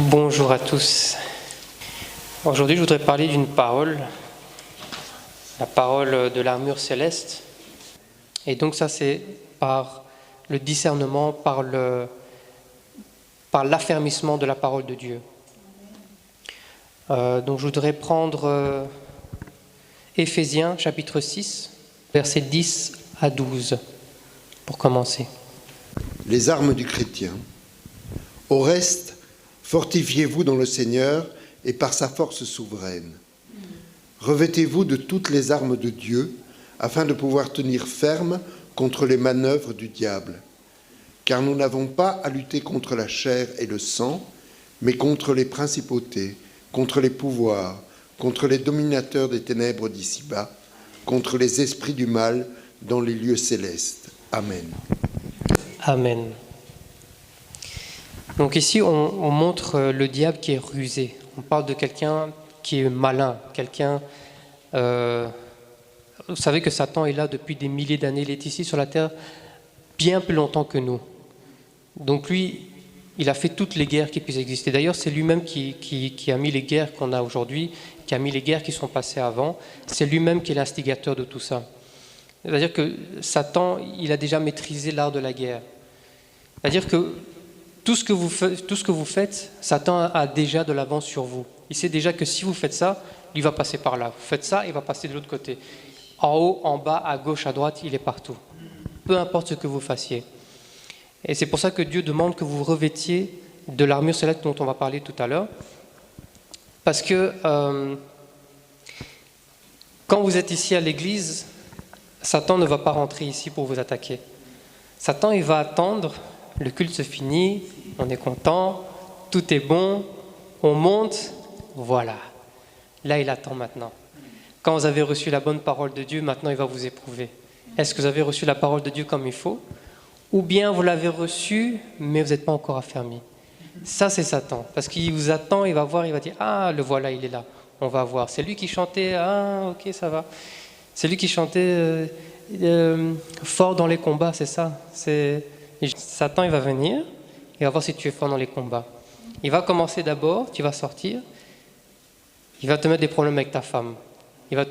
Bonjour à tous. Aujourd'hui, je voudrais parler d'une parole, la parole de l'armure céleste. Et donc ça, c'est par le discernement, par l'affermissement de la parole de Dieu. Donc je voudrais prendre Éphésiens chapitre 6, versets 10 à 12, pour commencer. Les armes du chrétien. Au reste, fortifiez-vous dans le Seigneur et par sa force souveraine. Revêtez-vous de toutes les armes de Dieu, afin de pouvoir tenir ferme contre les manœuvres du diable. Car nous n'avons pas à lutter contre la chair et le sang, mais contre les principautés, contre les pouvoirs, contre les dominateurs des ténèbres d'ici-bas, contre les esprits du mal dans les lieux célestes. Amen. Amen. Donc ici, on montre le diable qui est rusé. On parle de quelqu'un qui est malin, quelqu'un... vous savez que Satan est là depuis des milliers d'années, il est ici sur la terre bien plus longtemps que nous. Donc lui, il a fait toutes les guerres qui puissent exister. D'ailleurs, c'est lui-même qui a mis les guerres qu'on a aujourd'hui, qui a mis les guerres qui sont passées avant. C'est lui-même qui est l'instigateur de tout ça. C'est-à-dire que Satan, il a déjà maîtrisé l'art de la guerre. C'est-à-dire que tout ce que vous faites, Satan a déjà de l'avance sur vous. Il sait déjà que si vous faites ça, il va passer par là. Vous faites ça, il va passer de l'autre côté. En haut, en bas, à gauche, à droite, il est partout. Peu importe ce que vous fassiez. Et c'est pour ça que Dieu demande que vous revêtiez de l'armure céleste dont on va parler tout à l'heure. Parce que quand vous êtes ici à l'église, Satan ne va pas rentrer ici pour vous attaquer. Satan, il va attendre, le culte se finit, on est content, tout est bon, on monte, voilà. Là, il attend maintenant. Quand vous avez reçu la bonne parole de Dieu, maintenant il va vous éprouver. Est-ce que vous avez reçu la parole de Dieu comme il faut? Ou bien vous l'avez reçue, mais vous n'êtes pas encore affermi. Ça, c'est Satan. Parce qu'il vous attend, il va voir, il va dire « Ah, le voilà, il est là. On va voir. » C'est lui qui chantait « Ah, ok, ça va. » C'est lui qui chantait fort dans les combats, c'est ça. Satan, il va venir, il va voir si tu es fort dans les combats. Il va commencer d'abord, tu vas sortir, il va te mettre des problèmes avec ta femme. Il va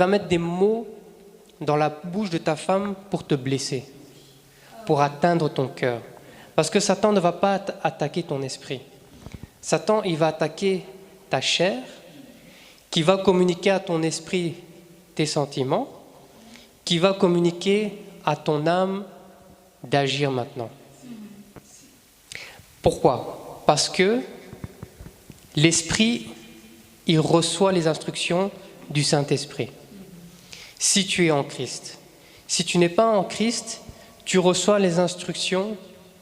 mettre des mots dans la bouche de ta femme pour te blesser, pour atteindre ton cœur. Parce que Satan ne va pas attaquer ton esprit. Satan, il va attaquer ta chair, qui va communiquer à ton esprit tes sentiments, qui va communiquer à ton âme d'agir maintenant. Pourquoi? Parce que l'esprit, il reçoit les instructions du Saint-Esprit. Si tu es en Christ. Si tu n'es pas en Christ, tu reçois les instructions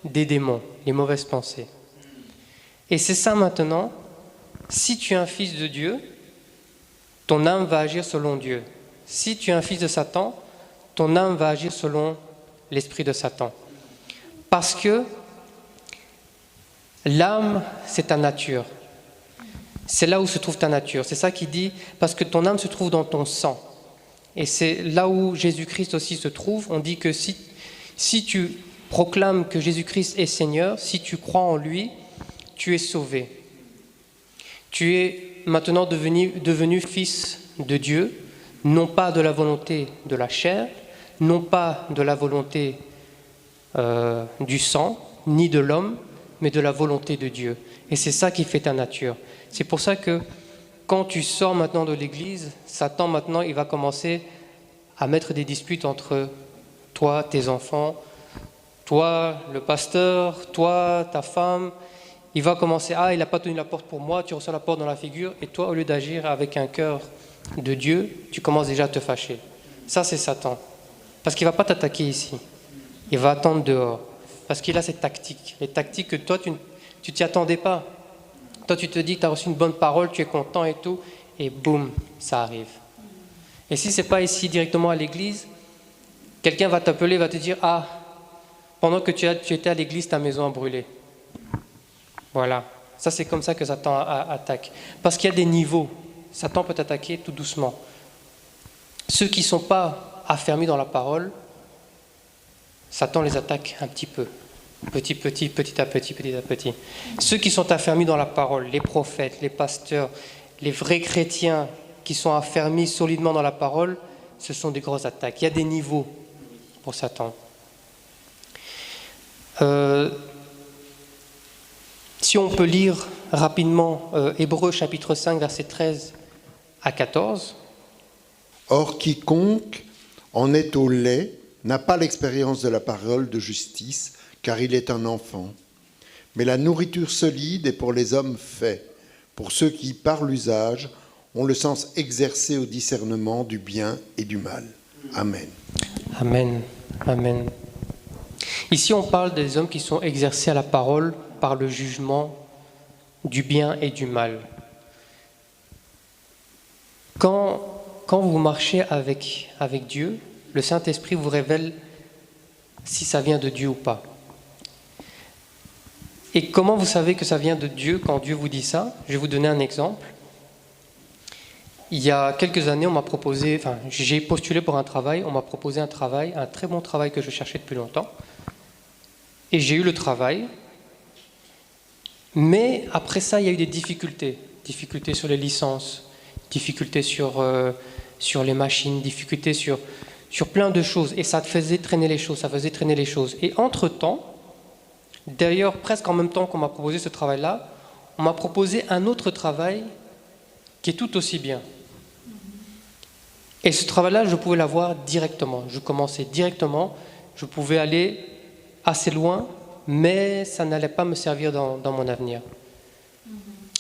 des démons, les mauvaises pensées. Et c'est ça maintenant, si tu es un fils de Dieu, ton âme va agir selon Dieu. Si tu es un fils de Satan, ton âme va agir selon l'esprit de Satan. Parce que l'âme, c'est ta nature. C'est là où se trouve ta nature. C'est ça qui dit, parce que ton âme se trouve dans ton sang. Et c'est là où Jésus-Christ aussi se trouve. On dit que si tu proclames que Jésus-Christ est Seigneur, si tu crois en lui, tu es sauvé. Tu es maintenant devenu fils de Dieu, non pas de la volonté de la chair, non pas de la volonté du sang, ni de l'homme, mais de la volonté de Dieu. Et c'est ça qui fait ta nature. C'est pour ça que quand tu sors maintenant de l'église, Satan maintenant, il va commencer à mettre des disputes entre toi, tes enfants, toi, le pasteur, toi, ta femme. Il va commencer, il n'a pas tenu la porte pour moi, tu reçois la porte dans la figure, et toi, au lieu d'agir avec un cœur de Dieu, tu commences déjà à te fâcher. Ça, c'est Satan. Parce qu'il ne va pas t'attaquer ici. Il va attendre dehors. Parce qu'il a ses tactiques. Les tactiques que toi, tu ne t'y attendais pas. Toi, tu te dis que tu as reçu une bonne parole, tu es content et tout, et boum, ça arrive. Et si ce n'est pas ici directement à l'église, quelqu'un va t'appeler, va te dire « Ah, pendant que tu étais à l'église, ta maison a brûlé. » Voilà. Ça, c'est comme ça que Satan attaque. Parce qu'il y a des niveaux. Satan peut attaquer tout doucement. Ceux qui ne sont pas affermis dans la parole, Satan les attaque un petit peu. petit à petit. Ceux qui sont affermis dans la parole, les prophètes, les pasteurs, les vrais chrétiens qui sont affermis solidement dans la parole, ce sont des grosses attaques. Il y a des niveaux pour Satan. Si on peut lire rapidement Hébreux chapitre 5, versets 13 à 14. Or, quiconque en est au lait n'a pas l'expérience de la parole de justice, car il est un enfant. Mais la nourriture solide est pour les hommes faits, pour ceux qui, par l'usage, ont le sens exercé au discernement du bien et du mal. Amen. Amen. Amen. Ici, on parle des hommes qui sont exercés à la parole par le jugement du bien et du mal. Quand vous marchez avec Dieu, le Saint-Esprit vous révèle si ça vient de Dieu ou pas. Et comment vous savez que ça vient de Dieu quand Dieu vous dit ça? Je vais vous donner un exemple. Il y a quelques années, j'ai postulé pour un travail, on m'a proposé un travail, un très bon travail que je cherchais depuis longtemps. Et j'ai eu le travail. Mais après ça, il y a eu des difficultés. Difficultés sur les licences, difficultés sur les machines, difficultés sur plein de choses. Et ça faisait traîner les choses, Et entre-temps, d'ailleurs presque en même temps qu'on m'a proposé ce travail-là, on m'a proposé un autre travail qui est tout aussi bien. Et ce travail-là, je pouvais l'avoir directement. Je commençais directement, je pouvais aller assez loin, mais ça n'allait pas me servir dans mon avenir.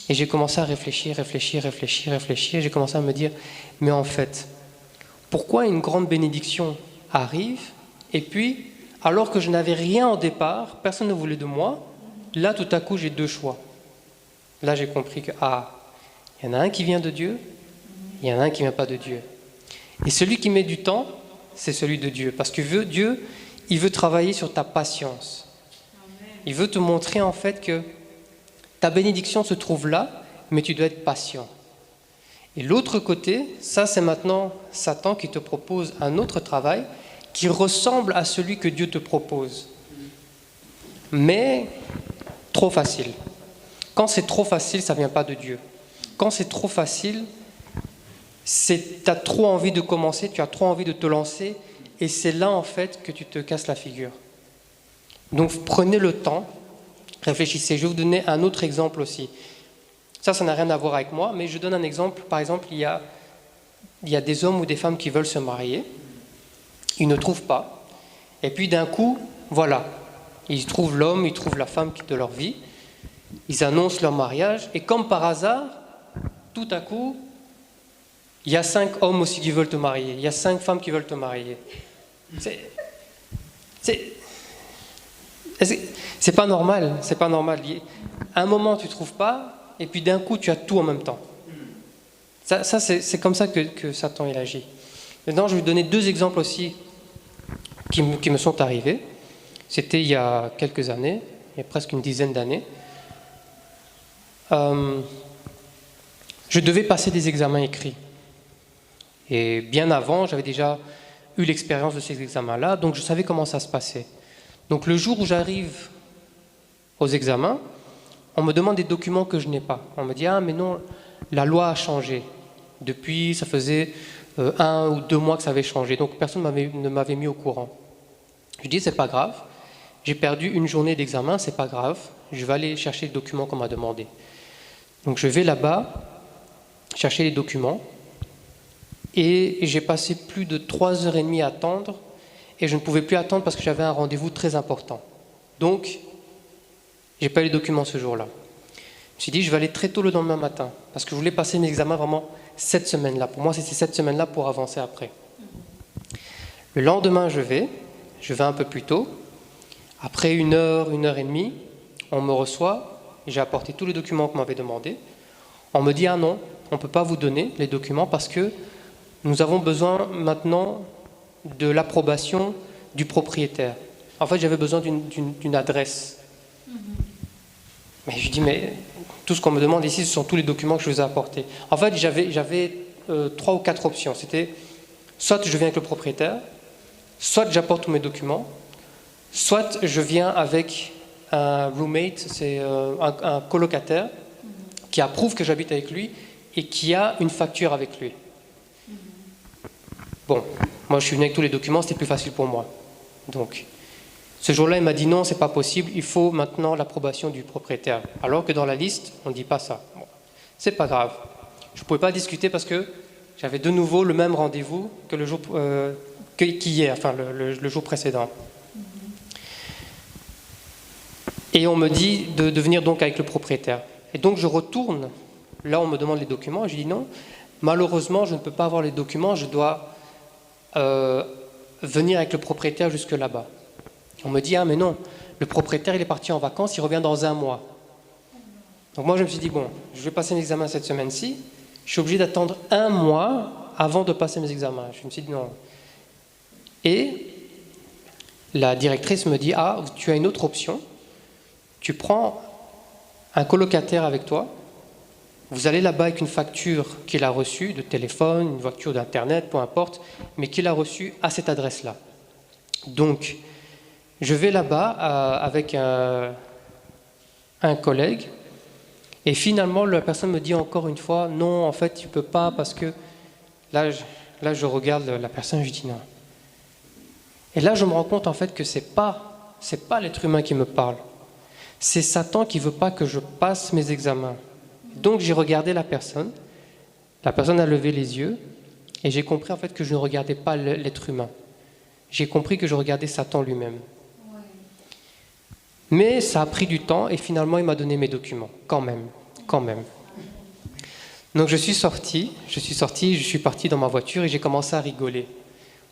Et j'ai commencé à réfléchir. J'ai commencé à me dire, mais en fait, pourquoi une grande bénédiction arrive, et puis, alors que je n'avais rien au départ, personne ne voulait de moi, là, tout à coup, j'ai deux choix. Là, j'ai compris que, il y en a un qui vient de Dieu, il y en a un qui ne vient pas de Dieu. Et celui qui met du temps, c'est celui de Dieu. Parce que Dieu, il veut travailler sur ta patience. Il veut te montrer en fait que ta bénédiction se trouve là, mais tu dois être patient. Et l'autre côté, ça c'est maintenant Satan qui te propose un autre travail qui ressemble à celui que Dieu te propose. Mais trop facile. Quand c'est trop facile, ça ne vient pas de Dieu. Quand c'est trop facile, tu as trop envie de commencer, tu as trop envie de te lancer, et c'est là en fait que tu te casses la figure. Donc prenez le temps, réfléchissez. Je vais vous donner un autre exemple aussi. Ça n'a rien à voir avec moi, mais je donne un exemple. Par exemple, il y a des hommes ou des femmes qui veulent se marier, ils ne trouvent pas, et puis d'un coup, voilà, ils trouvent l'homme, ils trouvent la femme de leur vie, ils annoncent leur mariage, et comme par hasard, tout à coup, il y a 5 hommes aussi qui veulent te marier. Il y a 5 femmes qui veulent te marier. C'est pas normal. C'est pas normal. À un moment, tu ne trouves pas, et puis d'un coup, tu as tout en même temps. Ça c'est comme ça que Satan il agit. Maintenant, je vais vous donner 2 exemples aussi qui me sont arrivés. C'était il y a quelques années, il y a presque une dizaine d'années. Je devais passer des examens écrits. Et bien avant, j'avais déjà eu l'expérience de ces examens-là, donc je savais comment ça se passait. Donc le jour où j'arrive aux examens, on me demande des documents que je n'ai pas. On me dit « Ah, mais non, la loi a changé. Depuis, ça faisait 1 ou 2 mois que ça avait changé, donc personne ne m'avait mis au courant. » Je dis « C'est pas grave, j'ai perdu une journée d'examen, c'est pas grave, je vais aller chercher les documents qu'on m'a demandé. » Donc je vais là-bas, chercher les documents, et j'ai passé plus de 3h30 à attendre, et je ne pouvais plus attendre parce que j'avais un rendez-vous très important. Donc, j'ai pas eu les documents ce jour-là. Je me suis dit, je vais aller très tôt le lendemain matin, parce que je voulais passer mes examens vraiment cette semaine-là. Pour moi, c'était cette semaine-là pour avancer après. Le lendemain, je vais un peu plus tôt. Après 1h, 1h30, on me reçoit, j'ai apporté tous les documents qu'on m'avait demandé. On me dit, ah non, on ne peut pas vous donner les documents parce que nous avons besoin maintenant de l'approbation du propriétaire. En fait, j'avais besoin d'une adresse. Mais je dis, mais tout ce qu'on me demande ici, ce sont tous les documents que je vous ai apportés. En fait, j'avais 3 ou 4 options. C'était soit je viens avec le propriétaire, soit j'apporte tous mes documents, soit je viens avec un roommate, c'est un colocataire, qui approuve que j'habite avec lui et qui a une facture avec lui. Bon, moi je suis venu avec tous les documents, c'était plus facile pour moi. Donc, ce jour-là, il m'a dit non, c'est pas possible, il faut maintenant l'approbation du propriétaire. Alors que dans la liste, on ne dit pas ça. Bon, c'est pas grave. Je ne pouvais pas discuter parce que j'avais de nouveau le même rendez-vous que le jour qu'hier, enfin le jour précédent. Et on me dit de venir donc avec le propriétaire. Et donc je retourne, là on me demande les documents, et je dis non, malheureusement je ne peux pas avoir les documents, je dois venir avec le propriétaire jusque là-bas. On me dit, ah mais non, le propriétaire il est parti en vacances, il revient dans 1 mois. Donc moi je me suis dit, bon, je vais passer un examen cette semaine-ci, je suis obligé d'attendre 1 mois avant de passer mes examens. Je me suis dit non. Et la directrice me dit, ah, tu as une autre option, tu prends un colocataire avec toi, vous allez là-bas avec une facture qu'il a reçue de téléphone, une facture d'internet, peu importe, mais qu'il a reçue à cette adresse-là. Donc, je vais là-bas avec un collègue, et finalement, la personne me dit encore une fois, non, en fait, tu ne peux pas, parce que là, je regarde la personne, je dis non. Et là, je me rends compte en fait que c'est pas l'être humain qui me parle. C'est Satan qui ne veut pas que je passe mes examens. Donc j'ai regardé la personne a levé les yeux, et j'ai compris en fait que je ne regardais pas l'être humain. J'ai compris que je regardais Satan lui-même. Mais ça a pris du temps, et finalement il m'a donné mes documents, quand même. Donc je suis sorti, je suis parti dans ma voiture et j'ai commencé à rigoler.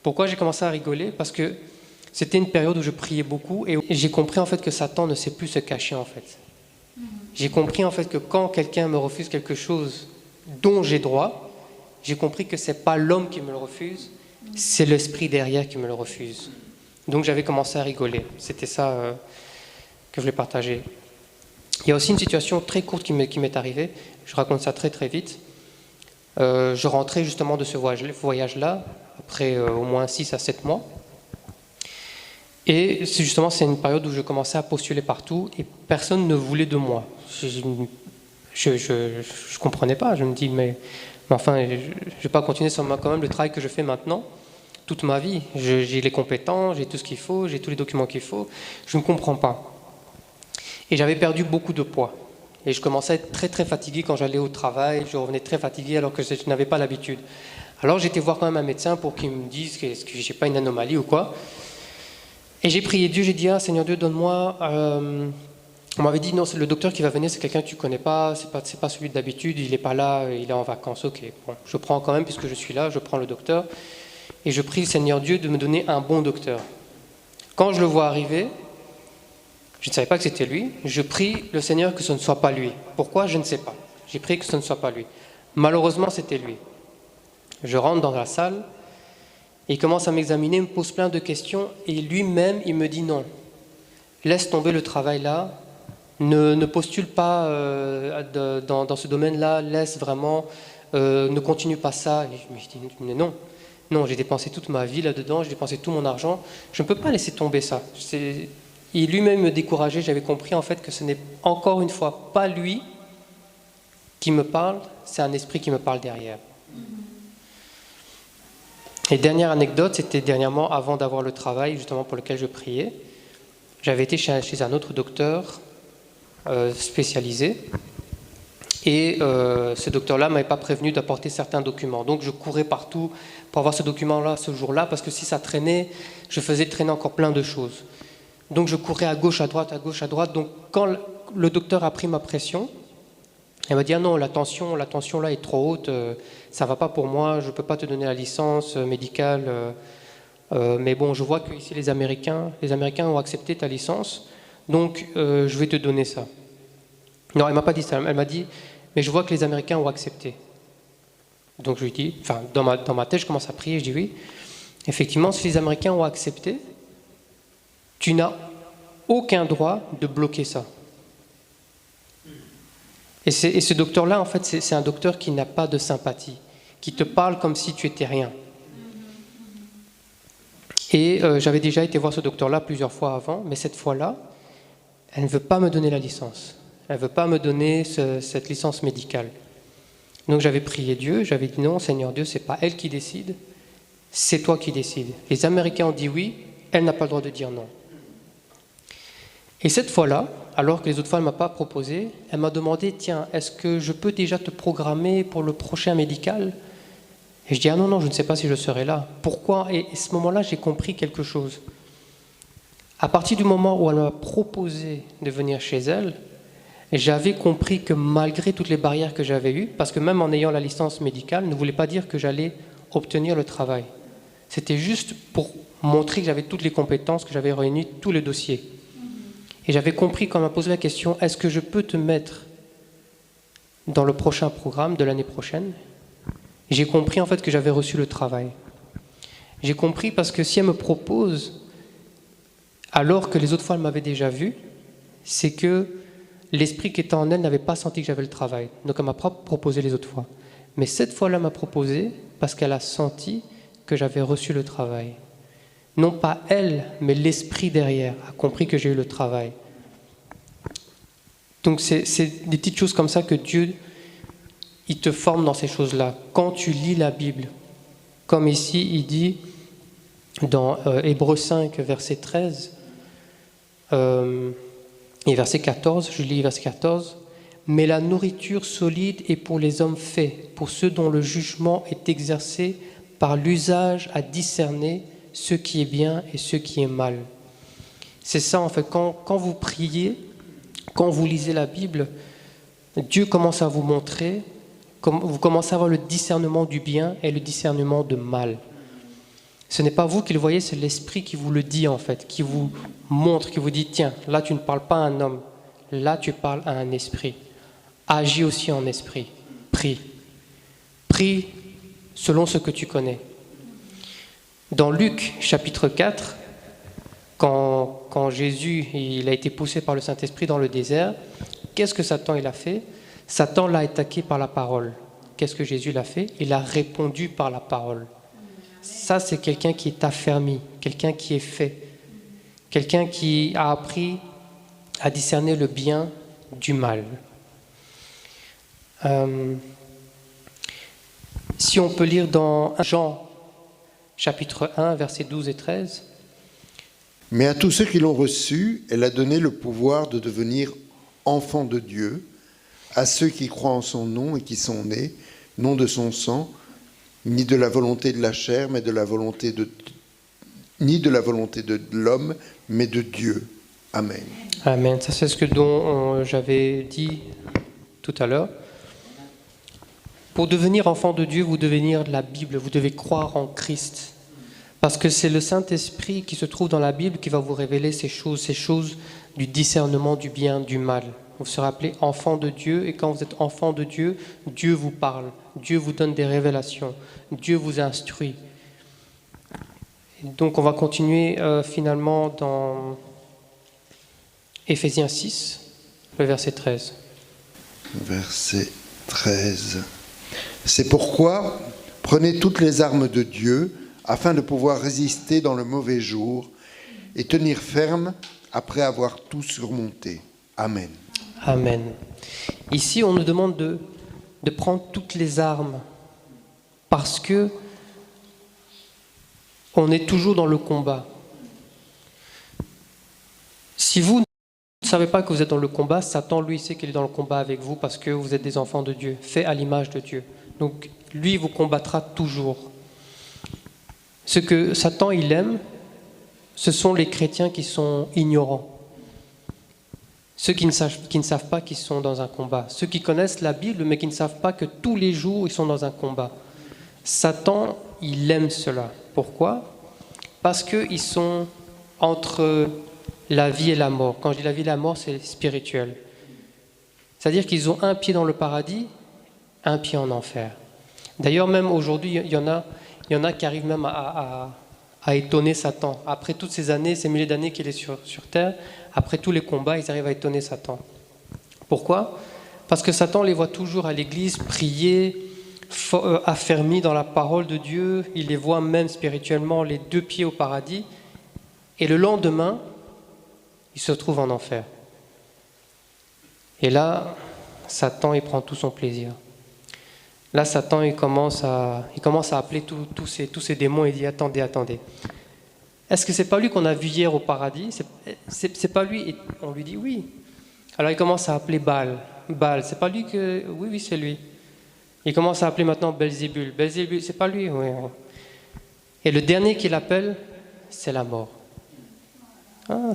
Pourquoi j'ai commencé à rigoler? Parce que c'était une période où je priais beaucoup, et j'ai compris en fait que Satan ne sait plus se cacher en fait. J'ai compris en fait que quand quelqu'un me refuse quelque chose dont j'ai droit, j'ai compris que ce n'est pas l'homme qui me le refuse, c'est l'esprit derrière qui me le refuse. Donc j'avais commencé à rigoler. C'était ça que je voulais partager. Il y a aussi une situation très courte qui m'est arrivée. Je raconte ça très très vite. Je rentrais justement de ce voyage-là, après au moins 6 à 7 mois. Et c'est une période où je commençais à postuler partout et personne ne voulait de moi. Je ne comprenais pas. Je me dis, mais enfin, je ne vais pas continuer sur quand même le travail que je fais maintenant, toute ma vie. J'ai les compétences, j'ai tout ce qu'il faut, j'ai tous les documents qu'il faut. Je ne comprends pas. Et j'avais perdu beaucoup de poids. Et je commençais à être très très fatigué quand j'allais au travail. Je revenais très fatigué alors que je n'avais pas l'habitude. Alors j'étais voir quand même un médecin pour qu'il me dise que je n'ai pas une anomalie ou quoi. Et j'ai prié Dieu, j'ai dit, ah Seigneur Dieu, donne-moi... On m'avait dit, non, c'est le docteur qui va venir, c'est quelqu'un que tu ne connais pas, c'est pas celui d'habitude, il n'est pas là, il est en vacances. Ok, bon, je prends quand même, puisque je suis là, je prends le docteur. Et je prie le Seigneur Dieu de me donner un bon docteur. Quand je le vois arriver, je ne savais pas que c'était lui, je prie le Seigneur que ce ne soit pas lui. Pourquoi? Je ne sais pas. J'ai prié que ce ne soit pas lui. Malheureusement, c'était lui. Je rentre dans la salle, et il commence à m'examiner, il me pose plein de questions, et lui-même, il me dit non. Laisse tomber le travail là, ne postule pas dans ce domaine-là, laisse vraiment, ne continue pas ça. Et je me dis mais non, j'ai dépensé toute ma vie là-dedans, j'ai dépensé tout mon argent, je ne peux pas laisser tomber ça. Il lui-même me décourageait, j'avais compris en fait que ce n'est encore une fois pas lui qui me parle, c'est un esprit qui me parle derrière. Et dernière anecdote, c'était dernièrement, avant d'avoir le travail justement pour lequel je priais, j'avais été chez un autre docteur spécialisé, et ce docteur-là ne m'avait pas prévenu d'apporter certains documents. Donc je courais partout pour avoir ce document-là ce jour-là, parce que si ça traînait, je faisais traîner encore plein de choses. Donc je courais à gauche, à droite. Donc quand le docteur a pris ma pression, elle m'a dit, ah non, la tension là est trop haute, ça ne va pas pour moi, je ne peux pas te donner la licence médicale, mais bon, je vois que ici les Américains ont accepté ta licence, donc je vais te donner ça. Non, elle ne m'a pas dit ça, elle m'a dit, mais je vois que les Américains ont accepté. Donc je lui dis, enfin dans ma tête, je commence à prier, je dis oui, effectivement, si les Américains ont accepté, tu n'as aucun droit de bloquer ça. Et ce docteur-là, en fait, c'est un docteur qui n'a pas de sympathie, qui te parle comme si tu étais rien. Et j'avais déjà été voir ce docteur-là plusieurs fois avant, mais cette fois-là, elle ne veut pas me donner la licence. Elle ne veut pas me donner cette licence médicale. Donc j'avais prié Dieu, j'avais dit non, Seigneur Dieu, ce n'est pas elle qui décide, c'est toi qui décides. Les Américains ont dit oui, elle n'a pas le droit de dire non. Et cette fois-là, alors que les autres fois elle ne m'a pas proposé, elle m'a demandé, tiens, est-ce que je peux déjà te programmer pour le prochain médical ? Et je dis, ah non, je ne sais pas si je serai là. Pourquoi ? Et à ce moment-là, j'ai compris quelque chose. À partir du moment où elle m'a proposé de venir chez elle, j'avais compris que malgré toutes les barrières que j'avais eues, parce que même en ayant la licence médicale, ne voulait pas dire que j'allais obtenir le travail. C'était juste pour montrer que j'avais toutes les compétences, que j'avais réuni tous les dossiers. Et j'avais compris quand on m'a posé la question, est-ce que je peux te mettre dans le prochain programme de l'année prochaine ? J'ai compris en fait que j'avais reçu le travail. J'ai compris parce que si elle me propose, alors que les autres fois elle m'avait déjà vu, c'est que l'esprit qui était en elle n'avait pas senti que j'avais le travail. Donc elle m'a pas proposé les autres fois. Mais cette fois-là, elle m'a proposé parce qu'elle a senti que j'avais reçu le travail. Non pas elle, mais l'esprit derrière a compris que j'ai eu le travail. Donc c'est des petites choses comme ça que Dieu, il te forme dans ces choses-là. Quand tu lis la Bible, comme ici, il dit dans Hébreux 5, verset 13 et verset 14, je lis verset 14, « Mais la nourriture solide est pour les hommes faits, pour ceux dont le jugement est exercé par l'usage à discerner ce qui est bien et ce qui est mal. » C'est ça en fait, quand vous priez, quand vous lisez la Bible, Dieu commence à vous montrer, vous commencez à avoir le discernement du bien et le discernement de mal. Ce n'est pas vous qui le voyez, c'est l'Esprit qui vous le dit en fait, qui vous montre, qui vous dit, tiens, là tu ne parles pas à un homme, là tu parles à un esprit. Agis aussi en esprit, prie. Prie selon ce que tu connais. Dans Luc chapitre 4, quand Jésus il a été poussé par le Saint-Esprit dans le désert, qu'est-ce que Satan il a fait ? Satan l'a attaqué par la parole. Qu'est-ce que Jésus l'a fait ? Il a répondu par la parole. Ça, c'est quelqu'un qui est affermi, quelqu'un qui est fait, quelqu'un qui a appris à discerner le bien du mal. Si on peut lire dans Jean, chapitre 1, versets 12 et 13. « Mais à tous ceux qui l'ont reçu, elle a donné le pouvoir de devenir enfants de Dieu, à ceux qui croient en son nom et qui sont nés, non de son sang, ni de la volonté de la chair, mais de la volonté de l'homme, mais de Dieu. Amen. » Amen. Ça, c'est ce dont j'avais dit tout à l'heure. Pour devenir enfant de Dieu, vous devez lire la Bible, vous devez croire en Christ. Parce que c'est le Saint-Esprit qui se trouve dans la Bible qui va vous révéler ces choses du discernement du bien, du mal. Vous serez appelé enfant de Dieu, et quand vous êtes enfant de Dieu, Dieu vous parle, Dieu vous donne des révélations, Dieu vous instruit. Et donc on va continuer finalement dans Éphésiens 6, le verset 13. Verset 13. « C'est pourquoi prenez toutes les armes de Dieu afin de pouvoir résister dans le mauvais jour et tenir ferme après avoir tout surmonté. Amen. » Amen. Ici, on nous demande de prendre toutes les armes parce que on est toujours dans le combat. Si vous ne savez pas que vous êtes dans le combat, Satan, lui, sait qu'il est dans le combat avec vous parce que vous êtes des enfants de Dieu, faits à l'image de Dieu. Donc, lui, vous combattra toujours. Ce que Satan, il aime, ce sont les chrétiens qui sont ignorants. Ceux qui ne savent pas qu'ils sont dans un combat. Ceux qui connaissent la Bible, mais qui ne savent pas que tous les jours, ils sont dans un combat. Satan, il aime cela. Pourquoi ? Parce qu'ils sont entre la vie et la mort. Quand je dis la vie et la mort, c'est spirituel. C'est-à-dire qu'ils ont un pied dans le paradis, un pied en enfer. D'ailleurs, même aujourd'hui, il y en a qui arrivent même à étonner Satan. Après toutes ces années, ces milliers d'années qu'il est sur terre, après tous les combats, ils arrivent à étonner Satan. Pourquoi ? Parce que Satan les voit toujours à l'église prier, affermis dans la parole de Dieu, il les voit même spirituellement les 2 pieds au paradis, et le lendemain, il se trouve en enfer. Et là, Satan, il prend tout son plaisir. Là, Satan, il commence à appeler tous ces démons et il dit, attendez. Est-ce que c'est pas lui qu'on a vu hier au paradis? C'est pas lui? Et on lui dit oui. Alors il commence à appeler Baal, c'est pas lui que... Oui, c'est lui. Il commence à appeler maintenant Belzébul, c'est pas lui? Oui. Et le dernier qu'il appelle, c'est la mort.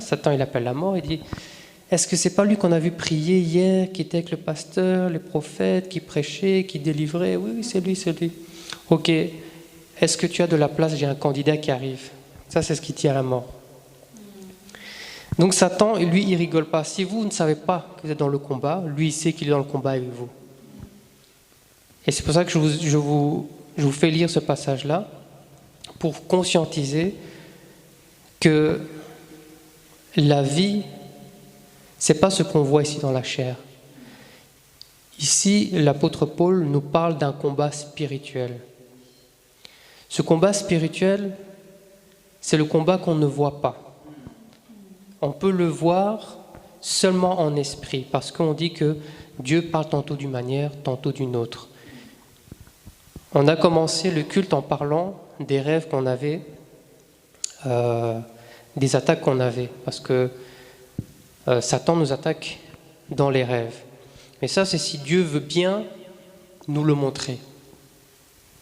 Satan, il appelle la mort, il dit, est-ce que c'est pas lui qu'on a vu prier hier, qui était avec le pasteur, les prophètes, qui prêchait, qui délivrait? Oui, c'est lui. Ok, est-ce que tu as de la place? J'ai un candidat qui arrive. Ça, c'est ce qui dit à la mort. Donc Satan, lui, il rigole pas. Si vous ne savez pas que vous êtes dans le combat, lui, il sait qu'il est dans le combat avec vous. Et c'est pour ça que je vous fais lire ce passage-là, pour conscientiser que la vie, c'est pas ce qu'on voit ici dans la chair. Ici, l'apôtre Paul nous parle d'un combat spirituel. Ce combat spirituel, c'est le combat qu'on ne voit pas. On peut le voir seulement en esprit, parce qu'on dit que Dieu parle tantôt d'une manière, tantôt d'une autre. On a commencé le culte en parlant des rêves qu'on avait, des attaques qu'on avait, parce que Satan nous attaque dans les rêves. Mais ça, c'est si Dieu veut bien nous le montrer.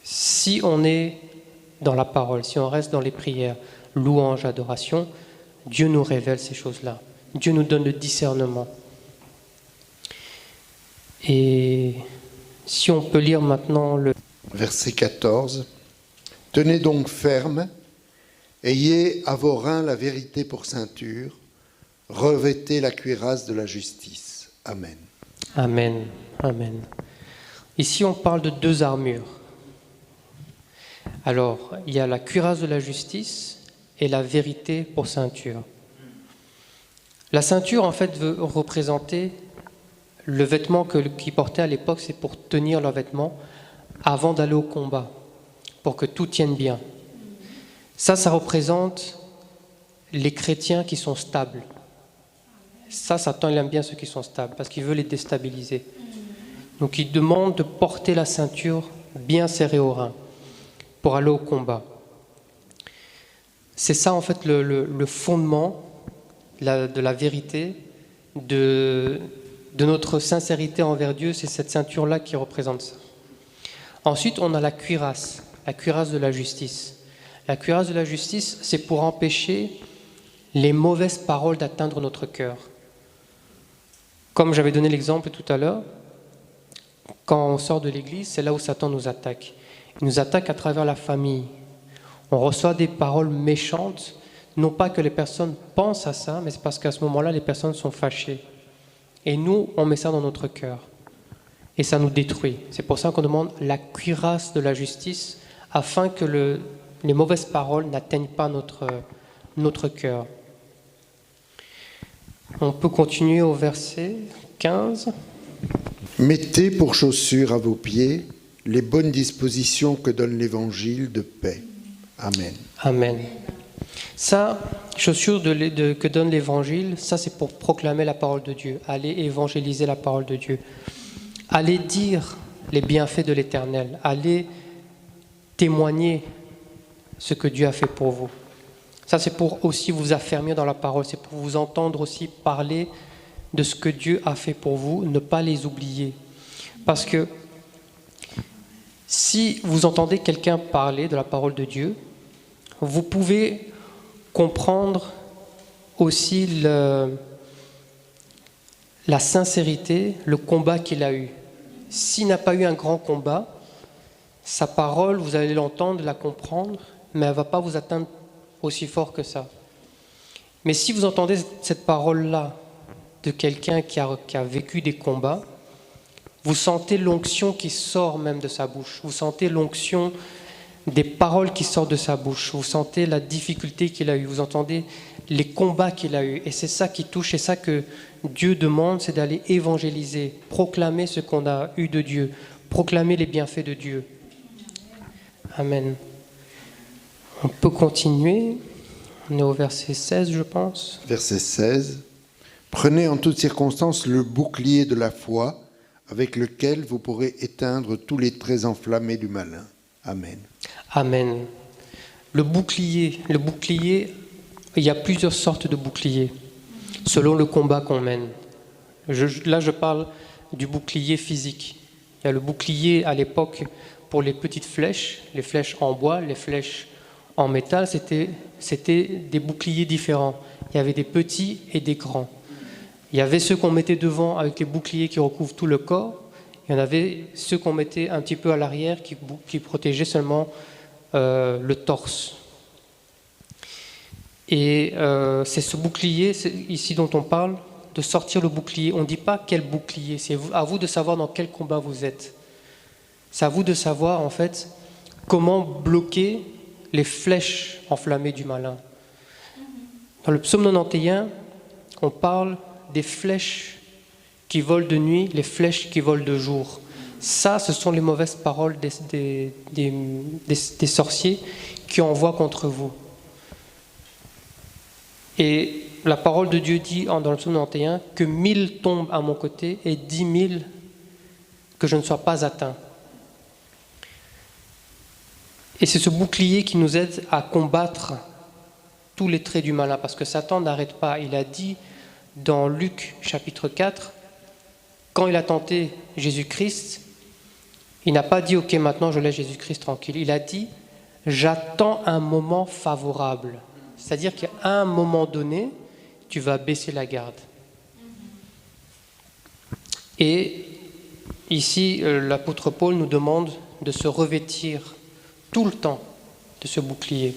Si on est dans la parole, si on reste dans les prières, louange, adoration, Dieu nous révèle ces choses-là. Dieu nous donne le discernement. Et si on peut lire maintenant le... Verset 14. Tenez donc ferme, ayez à vos reins la vérité pour ceinture, revêtez la cuirasse de la justice. Amen. Amen. Amen. Ici, on parle de 2 armures. Alors, il y a la cuirasse de la justice et la vérité pour ceinture. La ceinture, en fait, veut représenter le vêtement qu'ils portaient à l'époque, c'est pour tenir leurs vêtements avant d'aller au combat, pour que tout tienne bien. Ça représente les chrétiens qui sont stables. Ça, Satan, il aime bien ceux qui sont stables, parce qu'il veut les déstabiliser. Donc, il demande de porter la ceinture bien serrée au rein pour aller au combat. C'est ça, en fait, le fondement de la vérité, de notre sincérité envers Dieu. C'est cette ceinture-là qui représente ça. Ensuite, on a la cuirasse de la justice. La cuirasse de la justice, c'est pour empêcher les mauvaises paroles d'atteindre notre cœur. Comme j'avais donné l'exemple tout à l'heure, quand on sort de l'église, c'est là où Satan nous attaque. Il nous attaque à travers la famille. On reçoit des paroles méchantes, non pas que les personnes pensent à ça, mais c'est parce qu'à ce moment-là, les personnes sont fâchées. Et nous, on met ça dans notre cœur. Et ça nous détruit. C'est pour ça qu'on demande la cuirasse de la justice, afin que les mauvaises paroles n'atteignent pas notre cœur. On peut continuer au verset 15. Mettez pour chaussures à vos pieds les bonnes dispositions que donne l'évangile de paix. Amen. Amen. Ça, chaussures que donne l'évangile, ça c'est pour proclamer la parole de Dieu, aller évangéliser la parole de Dieu, aller dire les bienfaits de l'Éternel, aller témoigner ce que Dieu a fait pour vous. Ça c'est pour aussi vous affermir dans la parole, c'est pour vous entendre aussi parler de ce que Dieu a fait pour vous, ne pas les oublier. Parce que si vous entendez quelqu'un parler de la parole de Dieu, vous pouvez comprendre aussi la sincérité, le combat qu'il a eu. S'il n'a pas eu un grand combat, sa parole, vous allez l'entendre, la comprendre, mais elle ne va pas vous atteindre aussi fort que ça. Mais si vous entendez cette parole-là de quelqu'un qui a vécu des combats, vous sentez l'onction qui sort même de sa bouche, vous sentez l'onction des paroles qui sortent de sa bouche, vous sentez la difficulté qu'il a eue, vous entendez les combats qu'il a eus, et c'est ça qui touche, c'est ça que Dieu demande, c'est d'aller évangéliser, proclamer ce qu'on a eu de Dieu, proclamer les bienfaits de Dieu. Amen. On peut continuer. On est au verset 16, je pense. Verset 16. Prenez en toutes circonstances le bouclier de la foi, avec lequel vous pourrez éteindre tous les traits enflammés du malin. Amen. Amen. Le bouclier, il y a plusieurs sortes de boucliers, selon le combat qu'on mène. Là, je parle du bouclier physique. Il y a le bouclier à l'époque pour les petites flèches, les flèches en bois, les flèches en métal, c'était des boucliers différents. Il y avait des petits et des grands. Il y avait ceux qu'on mettait devant avec les boucliers qui recouvrent tout le corps. Il y en avait ceux qu'on mettait un petit peu à l'arrière qui protégeaient seulement le torse. Et c'est ce bouclier ici dont on parle, de sortir le bouclier. On ne dit pas quel bouclier, c'est à vous de savoir dans quel combat vous êtes. C'est à vous de savoir en fait comment bloquer les flèches enflammées du malin. Dans le psaume 91, on parle des flèches qui volent de nuit, les flèches qui volent de jour. Ça, ce sont les mauvaises paroles des sorciers qui envoient contre vous. Et la parole de Dieu dit dans le psaume 91 que 1000 tombent à mon côté et 10 000 que je ne sois pas atteint. Et c'est ce bouclier qui nous aide à combattre tous les traits du malin, parce que Satan n'arrête pas. Il a dit dans Luc chapitre 4, quand il a tenté Jésus-Christ, il n'a pas dit « Ok, maintenant je laisse Jésus-Christ tranquille ». Il a dit « J'attends un moment favorable ». C'est-à-dire qu'à un moment donné, tu vas baisser la garde. Et ici, l'apôtre Paul nous demande de se revêtir tout le temps de ce bouclier,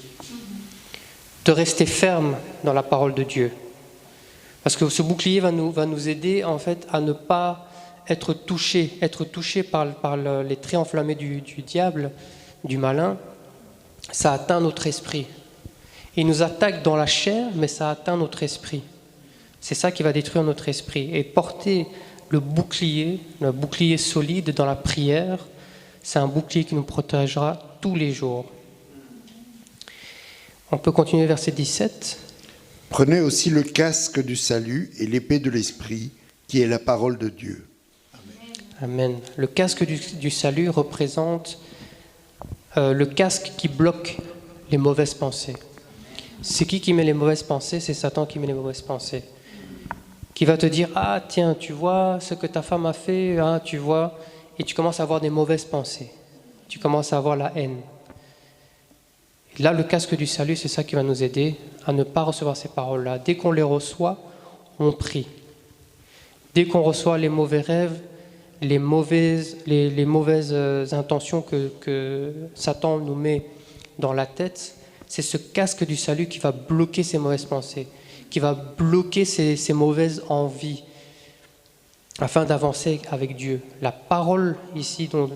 de rester ferme dans la parole de Dieu. Parce que ce bouclier va nous aider en fait à ne pas être touché par les traits enflammés du diable, du malin. Ça atteint notre esprit. Il nous attaque dans la chair, mais ça atteint notre esprit. C'est ça qui va détruire notre esprit. Et porter le bouclier solide dans la prière, c'est un bouclier qui nous protégera tous les jours. On peut continuer verset 17. Prenez aussi le casque du salut et l'épée de l'esprit, qui est la parole de Dieu. Amen. Le casque du salut représente le casque qui bloque les mauvaises pensées. C'est qui met les mauvaises pensées? C'est Satan qui met les mauvaises pensées. Qui va te dire « Ah tiens, tu vois ce que ta femme a fait, hein, tu vois ?» Et tu commences à avoir des mauvaises pensées. Tu commences à avoir la haine. Et là, le casque du salut, c'est ça qui va nous aider à ne pas recevoir ces paroles-là. Dès qu'on les reçoit, on prie. Dès qu'on reçoit les mauvais rêves, les mauvaises intentions que Satan nous met dans la tête, c'est ce casque du salut qui va bloquer ces mauvaises pensées, qui va bloquer ces mauvaises envies, afin d'avancer avec Dieu. La parole ici dont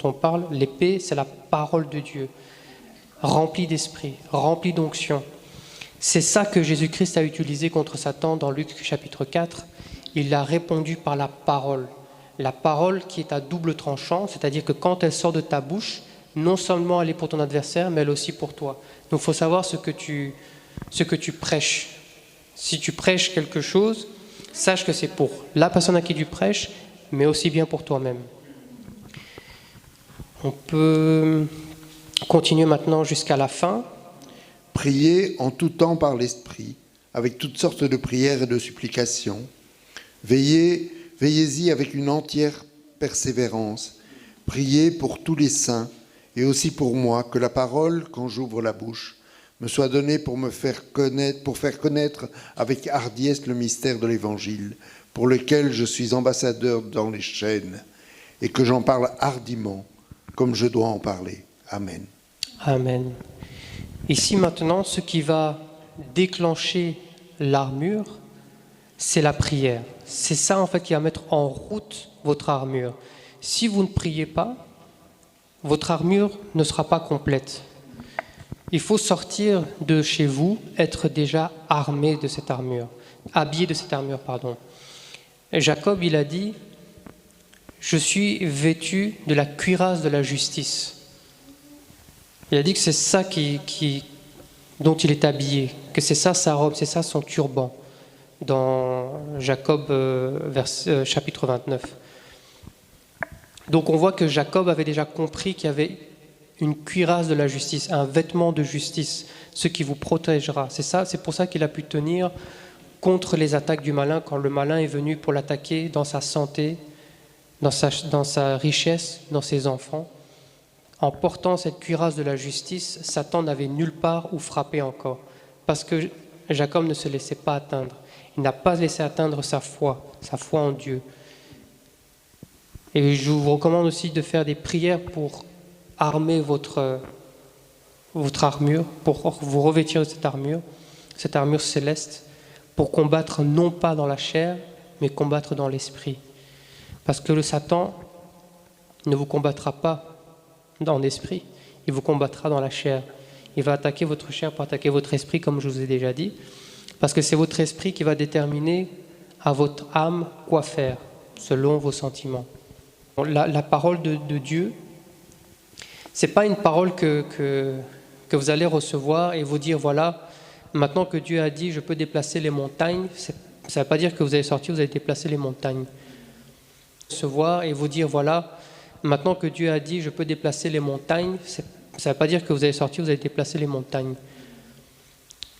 on parle, l'épée, c'est la parole de Dieu, remplie d'esprit, remplie d'onction. C'est ça que Jésus-Christ a utilisé contre Satan dans Luc chapitre 4. Il a répondu par la parole. La parole qui est à double tranchant, c'est-à-dire que quand elle sort de ta bouche, non seulement elle est pour ton adversaire, mais elle est aussi pour toi. Donc il faut savoir ce que tu prêches. Si tu prêches quelque chose, sache que c'est pour la personne à qui tu prêches, mais aussi bien pour toi-même. On peut continuer maintenant jusqu'à la fin. Priez en tout temps par l'Esprit, avec toutes sortes de prières et de supplications. Veillez-y avec une entière persévérance. Priez pour tous les saints, et aussi pour moi, que la parole, quand j'ouvre la bouche, me soit donnée pour faire connaître avec hardiesse le mystère de l'Évangile, pour lequel je suis ambassadeur dans les chaînes, et que j'en parle hardiment, comme je dois en parler. Amen. Amen. Ici maintenant, ce qui va déclencher l'armure, c'est la prière. C'est ça en fait qui va mettre en route votre armure. Si vous ne priez pas, votre armure ne sera pas complète. Il faut sortir de chez vous, être déjà armé de cette armure, habillé de cette armure, pardon. Et Jacob, il a dit, je suis vêtu de la cuirasse de la justice. Il a dit que c'est ça dont il est habillé, que c'est ça sa robe, c'est ça son turban, dans Jacob chapitre 29. Donc on voit que Jacob avait déjà compris qu'il y avait une cuirasse de la justice, un vêtement de justice, ce qui vous protégera. C'est pour ça qu'il a pu tenir contre les attaques du malin quand le malin est venu pour l'attaquer dans sa santé, dans sa richesse, dans ses enfants. En portant cette cuirasse de la justice, Satan n'avait nulle part où frapper encore, parce que Jacob ne se laissait pas atteindre. Il n'a pas laissé atteindre sa foi en Dieu. Et je vous recommande aussi de faire des prières pour armer votre armure, pour vous revêtir de cette armure céleste, pour combattre non pas dans la chair, mais combattre dans l'esprit. Parce que le Satan ne vous combattra pas dans l'esprit, il vous combattra dans la chair. Il va attaquer votre chair pour attaquer votre esprit, comme je vous ai déjà dit, parce que c'est votre esprit qui va déterminer à votre âme quoi faire, selon vos sentiments. La parole de Dieu, ce n'est pas une parole que vous allez recevoir et vous dire, voilà, maintenant que Dieu a dit, je peux déplacer les montagnes, ça ne veut pas dire que vous allez sortir, vous allez déplacer les montagnes. Recevoir et vous dire, voilà, maintenant que Dieu a dit, je peux déplacer les montagnes, ça ne veut pas dire que vous allez sortir, vous allez déplacer les montagnes.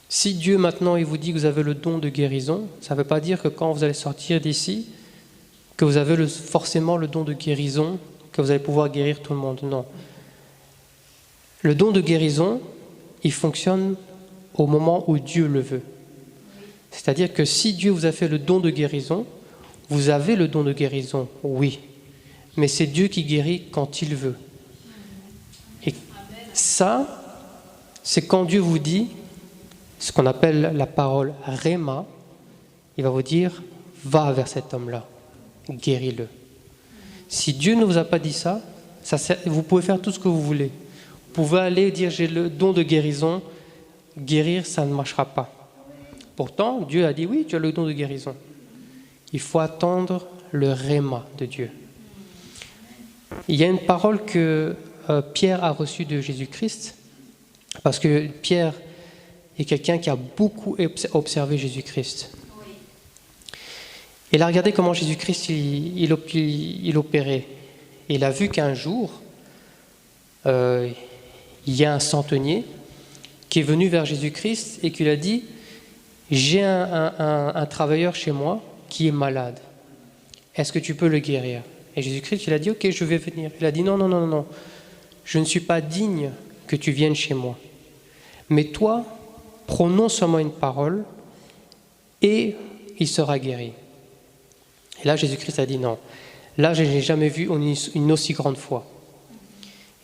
Si Dieu maintenant il vous dit que vous avez le don de guérison, ça ne veut pas dire que quand vous allez sortir d'ici, que vous avez forcément le don de guérison, que vous allez pouvoir guérir tout le monde. Non. Le don de guérison, il fonctionne au moment où Dieu le veut. C'est-à-dire que si Dieu vous a fait le don de guérison, vous avez le don de guérison, oui. Mais c'est Dieu qui guérit quand il veut. Et ça, c'est quand Dieu vous dit, ce qu'on appelle la parole Réma, il va vous dire, va vers cet homme-là, guéris-le. Si Dieu ne vous a pas dit ça, vous pouvez faire tout ce que vous voulez. Vous pouvez aller dire, j'ai le don de guérison, guérir, ça ne marchera pas. Pourtant, Dieu a dit, oui, tu as le don de guérison. Il faut attendre le Réma de Dieu. Il y a une parole que Pierre a reçue de Jésus-Christ, parce que Pierre est quelqu'un qui a beaucoup observé Jésus-Christ. Il a regardé comment Jésus-Christ il opérait. Il a vu qu'un jour, il y a un centenier qui est venu vers Jésus-Christ et qui lui a dit « J'ai un travailleur chez moi qui est malade. Est-ce que tu peux le guérir ?» Et Jésus-Christ, il a dit « Ok, je vais venir. » Il a dit « Non, je ne suis pas digne que tu viennes chez moi. Mais toi, prononce seulement une parole et il sera guéri. » Et là, Jésus-Christ a dit « Non, là, je n'ai jamais vu une aussi grande foi. »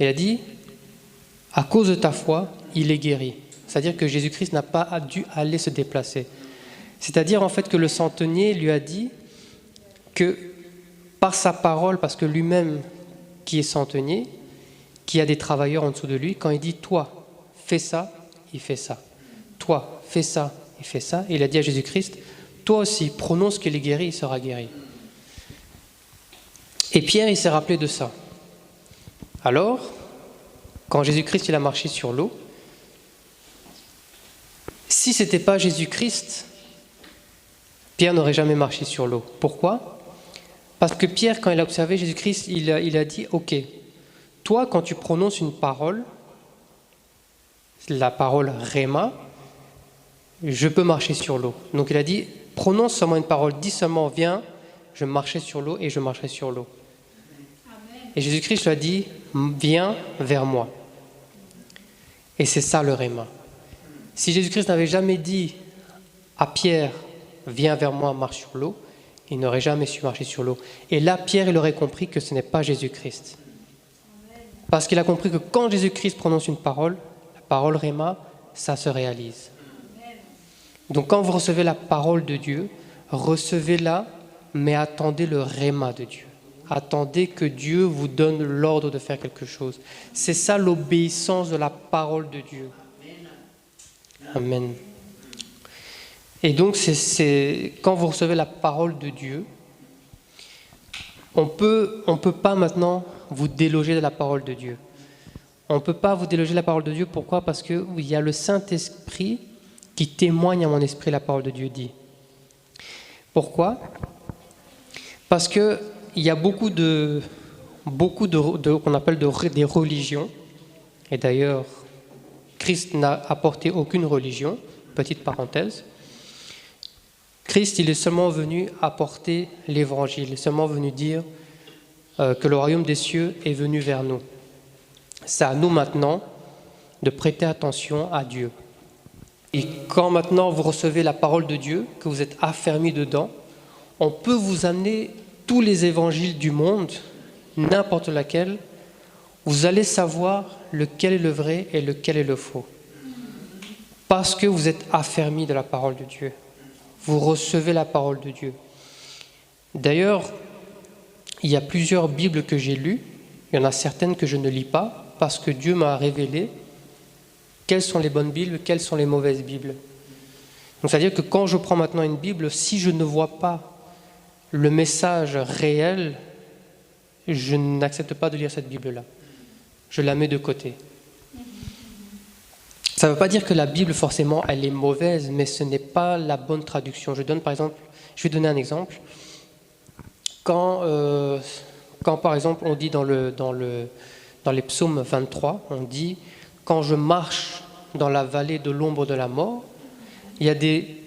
Il a dit « À cause de ta foi, il est guéri. » C'est-à-dire que Jésus-Christ n'a pas dû aller se déplacer. C'est-à-dire en fait que le centenier lui a dit que par sa parole, parce que lui-même qui est centenier, qui a des travailleurs en dessous de lui, quand il dit « Toi, fais ça », il fait ça. « Toi, fais ça », il fait ça. Et il a dit à Jésus-Christ « Toi aussi, prononce qu'il est guéri, il sera guéri. » Et Pierre, il s'est rappelé de ça. Alors, quand Jésus-Christ il a marché sur l'eau, si ce n'était pas Jésus-Christ, Pierre n'aurait jamais marché sur l'eau. Pourquoi ? Parce que Pierre, quand il a observé Jésus-Christ, il a dit « Ok, toi, quand tu prononces une parole, la parole Réma, je peux marcher sur l'eau. » Donc il a dit « Prononce seulement une parole, dis seulement « Viens, je marcherai sur l'eau et je marcherai sur l'eau. » Et Jésus-Christ lui a dit « Viens vers moi. » Et c'est ça le Réma. Si Jésus-Christ n'avait jamais dit à Pierre « Viens vers moi, marche sur l'eau », il n'aurait jamais su marcher sur l'eau. Et là, Pierre, il aurait compris que ce n'est pas Jésus-Christ. Parce qu'il a compris que quand Jésus-Christ prononce une parole, la parole Réma, ça se réalise. Donc quand vous recevez la parole de Dieu, recevez-la, mais attendez le Réma de Dieu. Attendez que Dieu vous donne l'ordre de faire quelque chose. C'est ça l'obéissance de la parole de Dieu. Amen. Et donc, c'est quand vous recevez la parole de Dieu, on peut pas maintenant vous déloger de la parole de Dieu. On ne peut pas vous déloger de la parole de Dieu. Pourquoi? Parce qu'il y a le Saint-Esprit qui témoigne à mon esprit, la parole de Dieu dit. Pourquoi? Parce qu'il y a beaucoup qu'on appelle des religions. Et d'ailleurs, Christ n'a apporté aucune religion, petite parenthèse. Christ, il est seulement venu apporter l'évangile, il est seulement venu dire que le royaume des cieux est venu vers nous. C'est à nous maintenant de prêter attention à Dieu. Et quand maintenant vous recevez la parole de Dieu, que vous êtes affermis dedans, on peut vous amener tous les évangiles du monde, n'importe laquelle, vous allez savoir lequel est le vrai et lequel est le faux. Parce que vous êtes affermis de la parole de Dieu. Vous recevez la parole de Dieu. D'ailleurs, il y a plusieurs Bibles que j'ai lues. Il y en a certaines que je ne lis pas parce que Dieu m'a révélé quelles sont les bonnes Bibles, quelles sont les mauvaises Bibles. Donc, c'est-à-dire que quand je prends maintenant une Bible, si je ne vois pas le message réel, je n'accepte pas de lire cette Bible-là. Je la mets de côté. Ça ne veut pas dire que la Bible, forcément, elle est mauvaise, mais ce n'est pas la bonne traduction. Je vais donner un exemple. Quand par exemple, on dit dans les psaumes 23, on dit « Quand je marche dans la vallée de l'ombre de la mort », il y a des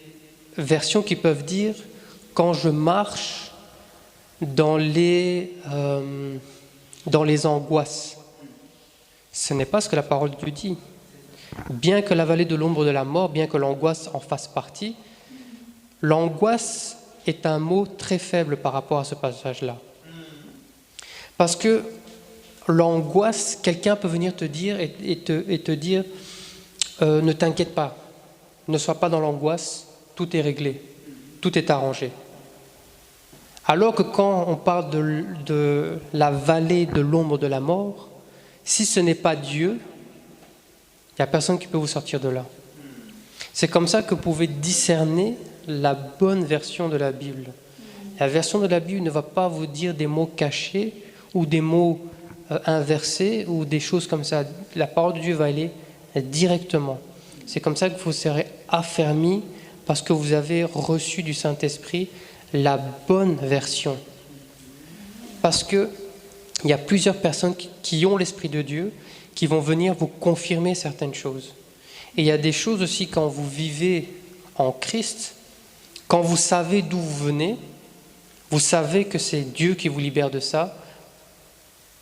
versions qui peuvent dire « Quand je marche dans les angoisses ». Ce n'est pas ce que la parole de Dieu dit. Bien que la vallée de l'ombre de la mort, bien que l'angoisse en fasse partie, l'angoisse est un mot très faible par rapport à ce passage-là. Parce que l'angoisse, quelqu'un peut venir te dire et te dire ne t'inquiète pas, ne sois pas dans l'angoisse, tout est réglé, tout est arrangé. Alors que quand on parle de la vallée de l'ombre de la mort, si ce n'est pas Dieu, il n'y a personne qui peut vous sortir de là. C'est comme ça que vous pouvez discerner la bonne version de la Bible. La version de la Bible ne va pas vous dire des mots cachés ou des mots inversés ou des choses comme ça. La parole de Dieu va aller directement. C'est comme ça que vous serez affermis parce que vous avez reçu du Saint-Esprit la bonne version. Parce qu'il y a plusieurs personnes qui ont l'Esprit de Dieu qui vont venir vous confirmer certaines choses. Et il y a des choses aussi quand vous vivez en Christ, quand vous savez d'où vous venez, vous savez que c'est Dieu qui vous libère de ça,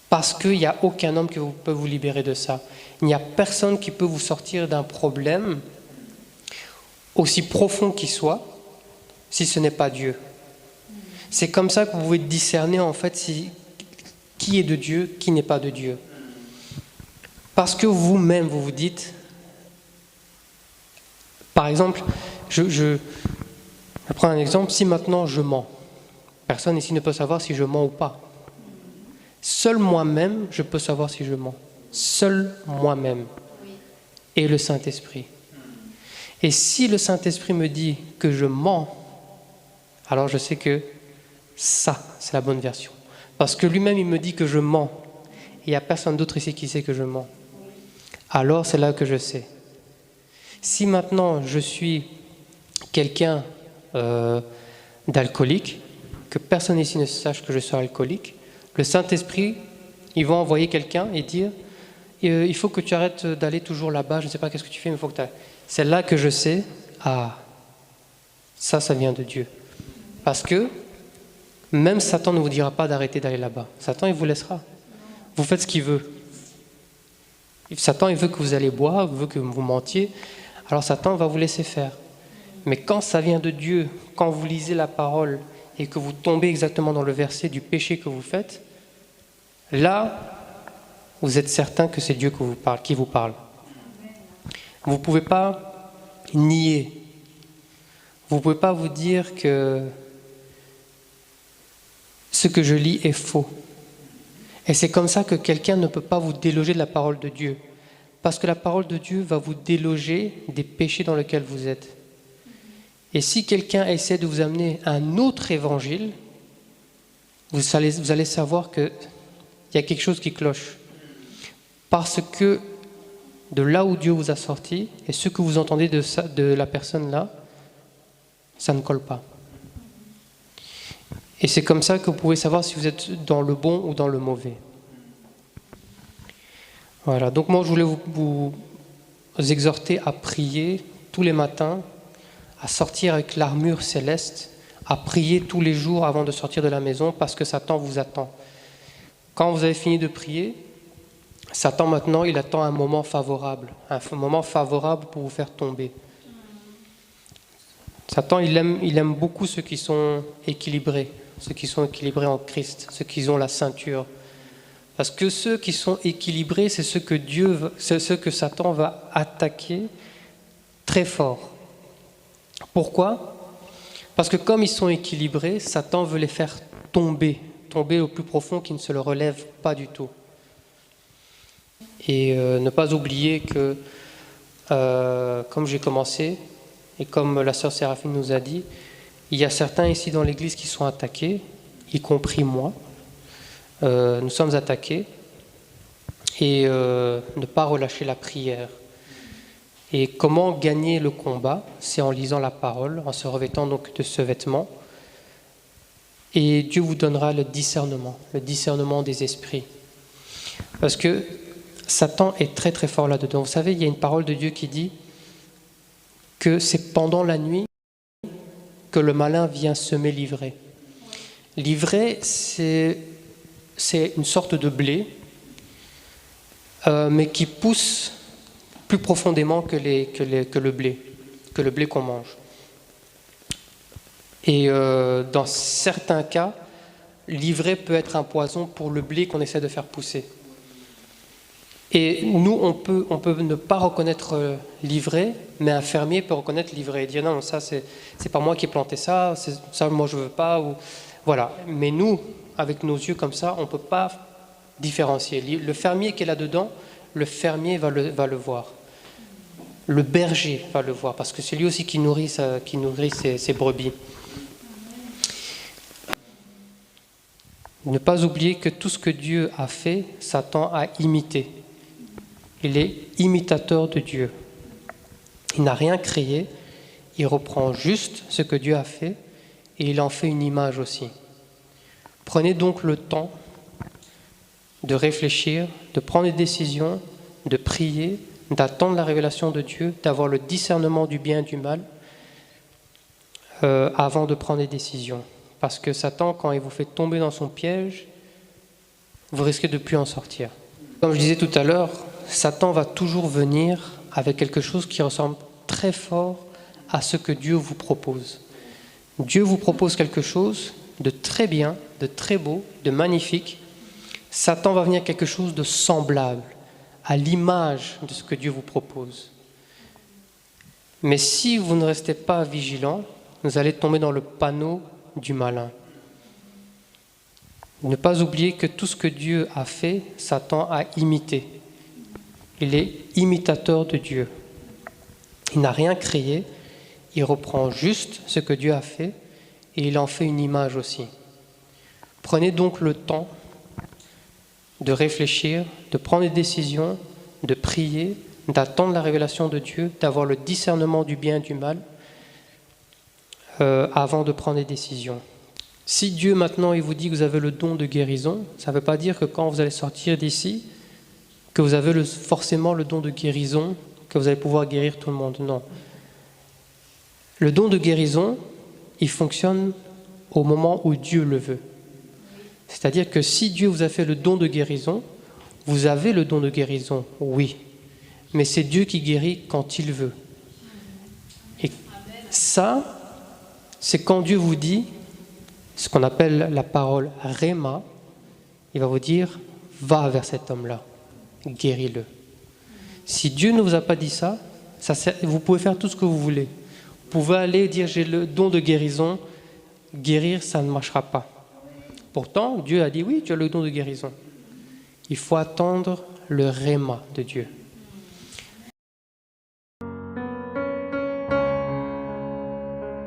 parce qu'il n'y a aucun homme qui peut vous libérer de ça. Il n'y a personne qui peut vous sortir d'un problème, aussi profond qu'il soit, si ce n'est pas Dieu. C'est comme ça que vous pouvez discerner en fait qui est de Dieu, qui n'est pas de Dieu. Parce que vous-même, vous vous dites, par exemple, je prends un exemple, si maintenant je mens, personne ici ne peut savoir si je mens ou pas. Seul moi-même, je peux savoir si je mens. Seul moi-même. Et le Saint-Esprit. Et si le Saint-Esprit me dit que je mens, alors je sais que ça, c'est la bonne version. Parce que lui-même, il me dit que je mens. Et il n'y a personne d'autre ici qui sait que je mens. Alors c'est là que je sais. Si maintenant je suis quelqu'un d'alcoolique, que personne ici ne sache que je suis alcoolique, le Saint-Esprit, il va envoyer quelqu'un et dire il faut que tu arrêtes d'aller toujours là-bas, je ne sais pas qu'est-ce que tu fais, mais il faut que tu ailles. C'est là que je sais, ça vient de Dieu. Parce que même Satan ne vous dira pas d'arrêter d'aller là-bas. Satan, il vous laissera. Vous faites ce qu'il veut. Satan, il veut que vous allez boire, il veut que vous mentiez. Alors Satan va vous laisser faire. Mais quand ça vient de Dieu, quand vous lisez la parole et que vous tombez exactement dans le verset du péché que vous faites, là, vous êtes certain que c'est Dieu qui vous parle. Vous ne pouvez pas nier. Vous ne pouvez pas vous dire que ce que je lis est faux. Et c'est comme ça que quelqu'un ne peut pas vous déloger de la parole de Dieu. Parce que la parole de Dieu va vous déloger des péchés dans lesquels vous êtes. Et si quelqu'un essaie de vous amener un autre évangile, vous allez savoir qu'il y a quelque chose qui cloche. Parce que de là où Dieu vous a sorti, et ce que vous entendez de la personne là, ça ne colle pas. Et c'est comme ça que vous pouvez savoir si vous êtes dans le bon ou dans le mauvais. Voilà, donc moi je voulais vous exhorter à prier tous les matins, à sortir avec l'armure céleste, à prier tous les jours avant de sortir de la maison parce que Satan vous attend. Quand vous avez fini de prier, Satan maintenant, il attend un moment favorable pour vous faire tomber. Satan, il aime beaucoup ceux qui sont équilibrés en Christ, ceux qui ont la ceinture. Parce que ceux qui sont équilibrés, c'est ceux que Satan va attaquer très fort. Pourquoi ? Parce que comme ils sont équilibrés, Satan veut les faire tomber au plus profond, qui ne se le relève pas du tout. Et ne pas oublier que, comme j'ai commencé, et comme la sœur Séraphine nous a dit, il y a certains ici dans l'église qui sont attaqués, y compris moi. Nous sommes attaqués, et ne pas relâcher la prière. Et comment gagner le combat ? C'est en lisant la parole, en se revêtant donc de ce vêtement. Et Dieu vous donnera le discernement des esprits. Parce que Satan est très très fort là-dedans. Vous savez, il y a une parole de Dieu qui dit que c'est pendant la nuit que le malin vient semer l'ivraie. L'ivraie, c'est une sorte de blé, mais qui pousse plus profondément que le blé qu'on mange. Et dans certains cas, l'ivraie peut être un poison pour le blé qu'on essaie de faire pousser. Et nous, on peut ne pas reconnaître l'ivraie, mais un fermier peut reconnaître l'ivraie et dire non, ça c'est pas moi qui ai planté ça, ça moi je veux pas. Voilà. Mais nous, avec nos yeux comme ça, on ne peut pas différencier. Le fermier qui est là-dedans, le fermier va le voir. Le berger va le voir, parce que c'est lui aussi qui nourrit ses brebis. Ne pas oublier que tout ce que Dieu a fait, Satan a imité. Il est imitateur de Dieu. Il n'a rien créé, il reprend juste ce que Dieu a fait et il en fait une image aussi. Prenez donc le temps de réfléchir, de prendre des décisions, de prier, d'attendre la révélation de Dieu, d'avoir le discernement du bien et du mal avant de prendre des décisions. Parce que Satan, quand il vous fait tomber dans son piège, vous risquez de ne plus en sortir. Comme je disais tout à l'heure, Satan va toujours venir avec quelque chose qui ressemble très fort à ce que Dieu vous propose. Dieu vous propose quelque chose de très bien, de très beau, de magnifique. Satan va venir avec quelque chose de semblable, à l'image de ce que Dieu vous propose. Mais si vous ne restez pas vigilant, vous allez tomber dans le panneau du malin. Ne pas oublier que tout ce que Dieu a fait, Satan a imité. Il est imitateur de Dieu. Il n'a rien créé, il reprend juste ce que Dieu a fait et il en fait une image aussi. Prenez donc le temps de réfléchir, de prendre des décisions, de prier, d'attendre la révélation de Dieu, d'avoir le discernement du bien et du mal avant de prendre des décisions. Si Dieu maintenant il vous dit que vous avez le don de guérison, ça ne veut pas dire que quand vous allez sortir d'ici, que vous avez forcément le don de guérison, que vous allez pouvoir guérir tout le monde. Non. Le don de guérison, il fonctionne au moment où Dieu le veut. C'est-à-dire que si Dieu vous a fait le don de guérison, vous avez le don de guérison, oui. Mais c'est Dieu qui guérit quand il veut. Et ça, c'est quand Dieu vous dit, ce qu'on appelle la parole Réma, il va vous dire, va vers cet homme-là, guéris-le. Si Dieu ne vous a pas dit ça, vous pouvez faire tout ce que vous voulez. Vous pouvez aller dire, j'ai le don de guérison, guérir, ça ne marchera pas. Pourtant, Dieu a dit, oui, tu as le don de guérison. Il faut attendre le Réma de Dieu.